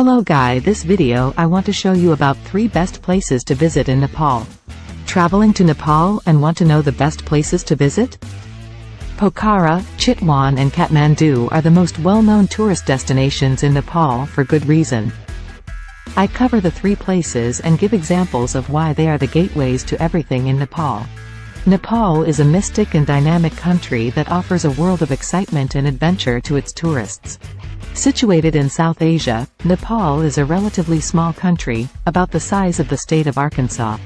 Hello guys, this video I want to show you about 3 best places to visit in Nepal. Traveling to Nepal and want to know the best places to visit? Pokhara, Chitwan and Kathmandu are the most well-known tourist destinations in Nepal for good reason. I cover the 3 places and give examples of why they are the gateways to everything in Nepal. Nepal is a mystic and dynamic country that offers a world of excitement and adventure to its tourists. Situated in South Asia, Nepal is a relatively small country, about the size of the state of Arkansas.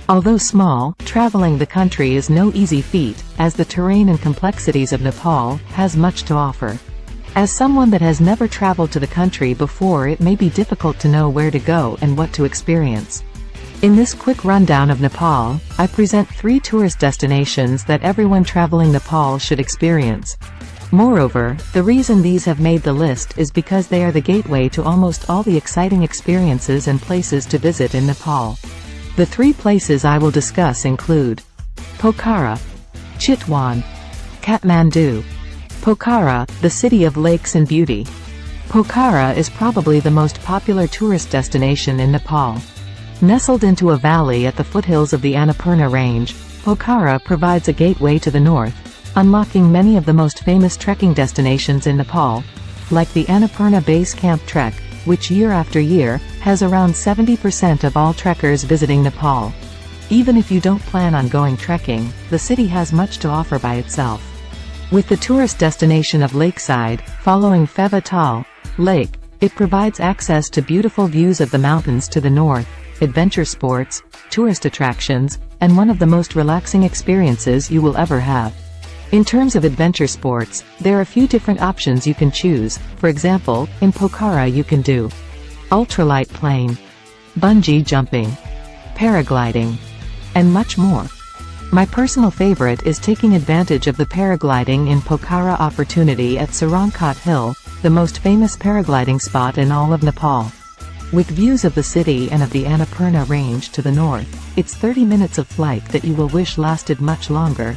Although small, traveling the country is no easy feat, as the terrain and complexities of Nepal has much to offer. As someone that has never traveled to the country before, it may be difficult to know where to go and what to experience. In this quick rundown of Nepal, I present 3 tourist destinations that everyone traveling Nepal should experience. Moreover, the reason these have made the list is because they are the gateway to almost all the exciting experiences and places to visit in Nepal. The 3 places I will discuss include Pokhara, Chitwan, Kathmandu. Pokhara, the city of lakes and beauty. Pokhara is probably the most popular tourist destination in Nepal. Nestled into a valley at the foothills of the Annapurna range, Pokhara provides a gateway to the north, unlocking many of the most famous trekking destinations in Nepal, like the Annapurna Base Camp Trek, which year after year, has around 70% of all trekkers visiting Nepal. Even if you don't plan on going trekking, the city has much to offer by itself. With the tourist destination of Lakeside, following Pheva Tal Lake, it provides access to beautiful views of the mountains to the north, adventure sports, tourist attractions, and one of the most relaxing experiences you will ever have. In terms of adventure sports, there are a few different options you can choose. For example, in Pokhara you can do ultralight plane, bungee jumping, paragliding, and much more. My personal favorite is taking advantage of the paragliding in Pokhara opportunity at Sarangkot Hill, the most famous paragliding spot in all of Nepal. With views of the city and of the Annapurna range to the north, it's 30 minutes of flight that you will wish lasted much longer.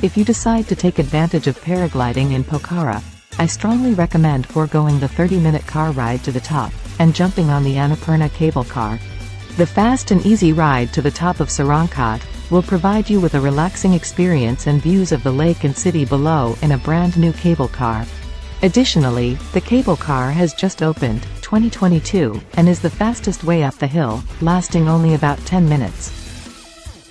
If you decide to take advantage of paragliding in Pokhara, I strongly recommend foregoing the 30-minute car ride to the top, and jumping on the Annapurna cable car. The fast and easy ride to the top of Sarangkot will provide you with a relaxing experience and views of the lake and city below in a brand new cable car. Additionally, the cable car has just opened, 2022, and is the fastest way up the hill, lasting only about 10 minutes.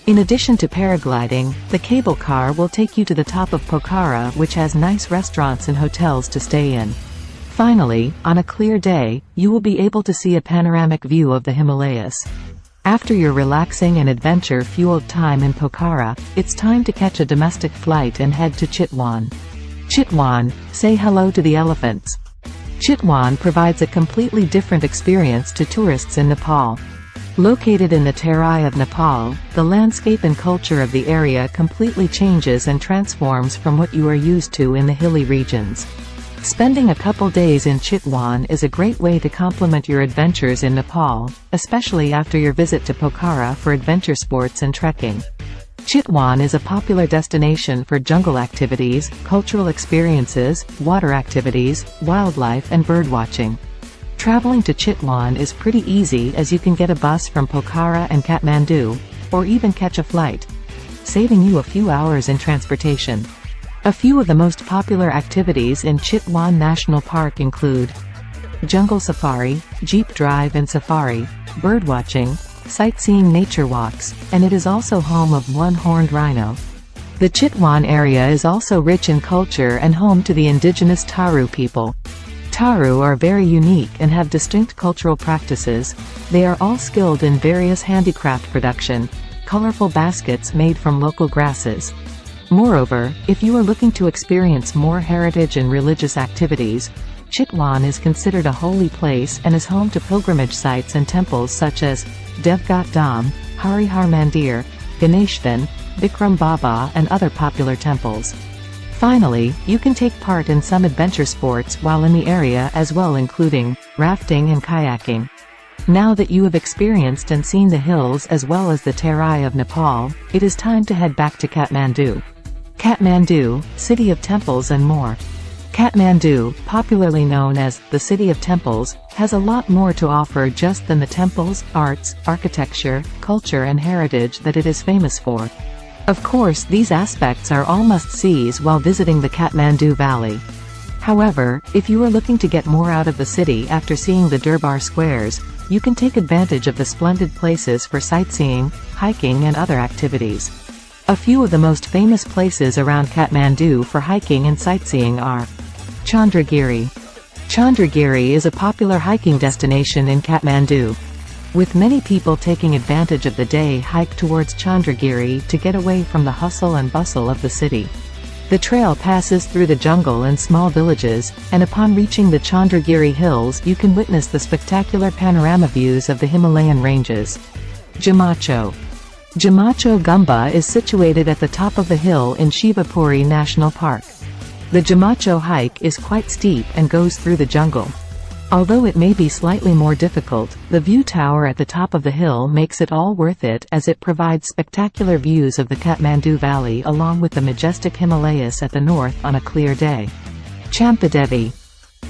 In addition to paragliding, the cable car will take you to the top of Pokhara, which has nice restaurants and hotels to stay in. Finally, on a clear day, you will be able to see a panoramic view of the Himalayas. After your relaxing and adventure-fueled time in Pokhara, it's time to catch a domestic flight and head to Chitwan. Chitwan, say hello to the elephants. Chitwan provides a completely different experience to tourists in Nepal. Located in the Terai of Nepal, the landscape and culture of the area completely changes and transforms from what you are used to in the hilly regions. Spending a couple days in Chitwan is a great way to complement your adventures in Nepal, especially after your visit to Pokhara for adventure sports and trekking. Chitwan is a popular destination for jungle activities, cultural experiences, water activities, wildlife and birdwatching. Traveling to Chitwan is pretty easy, as you can get a bus from Pokhara and Kathmandu, or even catch a flight, saving you a few hours in transportation. A few of the most popular activities in Chitwan National Park include jungle safari, jeep drive and safari, birdwatching, sightseeing, nature walks, and it is also home of one-horned rhino. The Chitwan area is also rich in culture and home to the indigenous Taru people. Taru are very unique and have distinct cultural practices. They are all skilled in various handicraft production, colorful baskets made from local grasses. Moreover, if you are looking to experience more heritage and religious activities, Chitwan is considered a holy place and is home to pilgrimage sites and temples such as Devgat Dham, Harihar Mandir, Ganeshvan, Bikram Baba and other popular temples. Finally, you can take part in some adventure sports while in the area as well, including rafting and kayaking. Now that you have experienced and seen the hills as well as the Terai of Nepal, it is time to head back to Kathmandu. Kathmandu, city of temples and more. Kathmandu, popularly known as the City of Temples, has a lot more to offer just than the temples, arts, architecture, culture and heritage that it is famous for. Of course, these aspects are all must-sees while visiting the Kathmandu Valley. However, if you are looking to get more out of the city after seeing the Durbar squares, you can take advantage of the splendid places for sightseeing, hiking and other activities. A few of the most famous places around Kathmandu for hiking and sightseeing are Chandragiri. Chandragiri is a popular hiking destination in Kathmandu, with many people taking advantage of the day hike towards Chandragiri to get away from the hustle and bustle of the city. The trail passes through the jungle and small villages, and upon reaching the Chandragiri hills you can witness the spectacular panorama views of the Himalayan ranges. Jamacho. Jamacho Gumba is situated at the top of the hill in Shivapuri National Park. The Jamacho hike is quite steep and goes through the jungle. Although it may be slightly more difficult, the view tower at the top of the hill makes it all worth it as it provides spectacular views of the Kathmandu Valley along with the majestic Himalayas at the north on a clear day. Champadevi.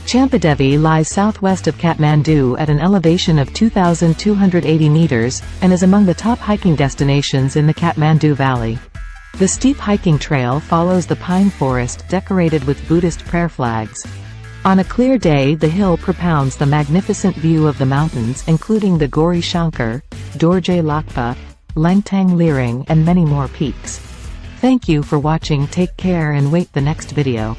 Champadevi lies southwest of Kathmandu at an elevation of 2,280 meters, and is among the top hiking destinations in the Kathmandu Valley. The steep hiking trail follows the pine forest decorated with Buddhist prayer flags. On a clear day the hill propounds the magnificent view of the mountains including the Gauri Shankar, Dorje Lakpa, Langtang Liring and many more peaks. Thank you for watching. Take care and wait the next video.